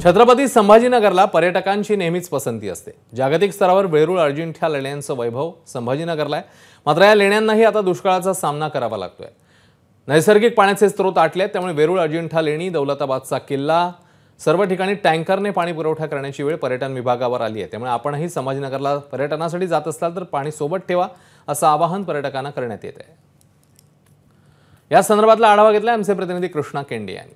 छत्रपती संभाजीनगरला पर्यटकांची नेहमीच पसंती असते। जागतिक स्तरावर वेरूळ अजिंठा लेण्यांचं वैभव संभाजीनगरला आहे। मात्र या लेण्यांनाही आता दुष्काळाचा सामना करावा लागतोय। नैसर्गिक पाण्याचे स्रोत आटले, त्यामुळे वेरूळ अजिंठा लेणी, दौलताबादचा किल्ला सर्व ठिकाणी टँकरने पाणी पुरवठा करण्याची वेळ पर्यटन विभागावर आली आहे। त्यामुळे आपणही संभाजीनगरला पर्यटनासाठी जात असाल तर पाणी सोबत ठेवा, असं आवाहन पर्यटकांना करण्यात येत आहे। या संदर्भातला आढावा घेतला आमचे प्रतिनिधी कृष्णा केंडे यांनी।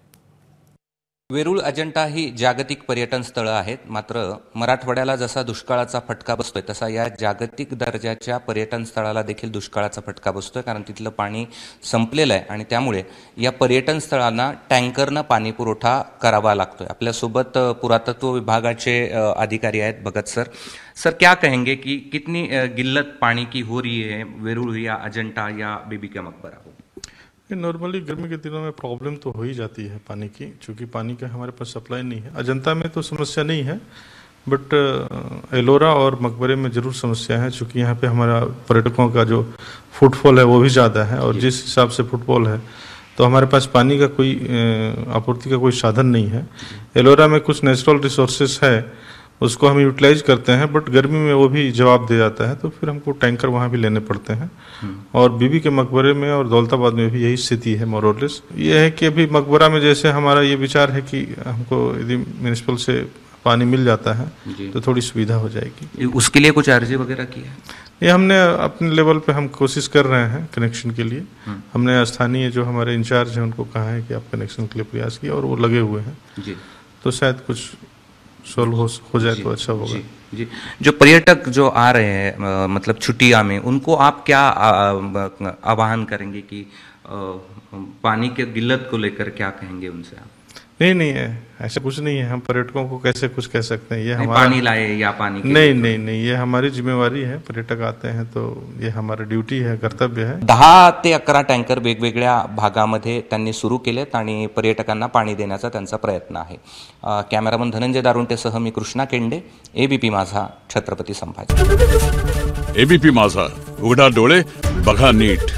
वेरूळ अजिंठा ही जागतिक पर्यटन स्थळं आहेत, मात्र मराठवाड्याला जसा दुष्काळाचा फटका बसतोय तसा या जागतिक दर्जाच्या पर्यटन स्थळाला देखील दुष्काळाचा फटका बसतोय, कारण तिथलं पाणी संपलेलं आहे आणि त्यामुळे या पर्यटन स्थळांना टँकरनं पाणी पुरवठा करावा लागतोय। आपल्यासोबत पुरातत्व विभागाचे अधिकारी आहेत भगत सर। सर, क्या कहेंगे कि कितनी किल्लत पानी की हो रही है वेरूळ या अजिंठा या बीबी का मकबरा को? नॉर्मली गर्मी के दिनों में प्रॉब्लम तो हो ही जाती है पानी की, क्योंकि पानी का हमारे पास सप्लाई नहीं है। अजंता में तो समस्या नहीं है, बट एलोरा और मकबरे में ज़रूर समस्या है, क्योंकि यहाँ पे हमारा पर्यटकों का जो फुटफॉल है वो भी ज़्यादा है, और जिस हिसाब से फुटफॉल है तो हमारे पास पानी का कोई आपूर्ति का कोई साधन नहीं है। एलोरा में कुछ नेचुरल रिसोर्सेस है, उसको हम यूटिलाइज करते हैं, बट गर्मी में वो भी जवाब दे जाता है, तो फिर हमको टैंकर वहाँ भी लेने पड़ते हैं। और बीबी के मकबरे में और दौलताबाद में भी यही स्थिति है मोरलेस। ये है कि अभी मकबरा में जैसे हमारा ये विचार है कि हमको यदि म्यूनिसिपल से पानी मिल जाता है तो थोड़ी सुविधा हो जाएगी। उसके लिए कुछ अर्जी वगैरह की है? ये हमने अपने लेवल पे हम कोशिश कर रहे हैं कनेक्शन के लिए। हमने स्थानीय जो हमारे इंचार्ज हैं उनको कहा है कि आप कनेक्शन के लिए प्रयास किया, और वो लगे हुए हैं जी। तो शायद कुछ सॉल्व हो जाए तो अच्छा होगा जी। जो पर्यटक जो आ रहे हैं मतलब छुट्टियां में, उनको आप क्या आह्वान करेंगे कि पानी के किल्लत को लेकर क्या कहेंगे उनसे आप? नहीं है, ऐसा कुछ नहीं है। हम पर्यटकों को कैसे कुछ कह सकते हैं? ये हमारा पानी लाए या पानी नहीं, ये हमारी जिम्मेवारी है। पर्यटक आते हैं तो ये हमारा ड्यूटी है, कर्तव्य है। 10 ते 11 टँकर वेगवेगळ्या भागामध्ये त्यांनी सुरू केलेत आणि पर्यटकांना पाणी देण्याचा त्यांचा प्रयत्न आहे। कॅमेरामन धनंजय दारुंटेसह मी कृष्णा केंडे, एबीपी माझा, छत्रपती संभाजी। एबीपी माझा, उघडा डोळे बघा नीट।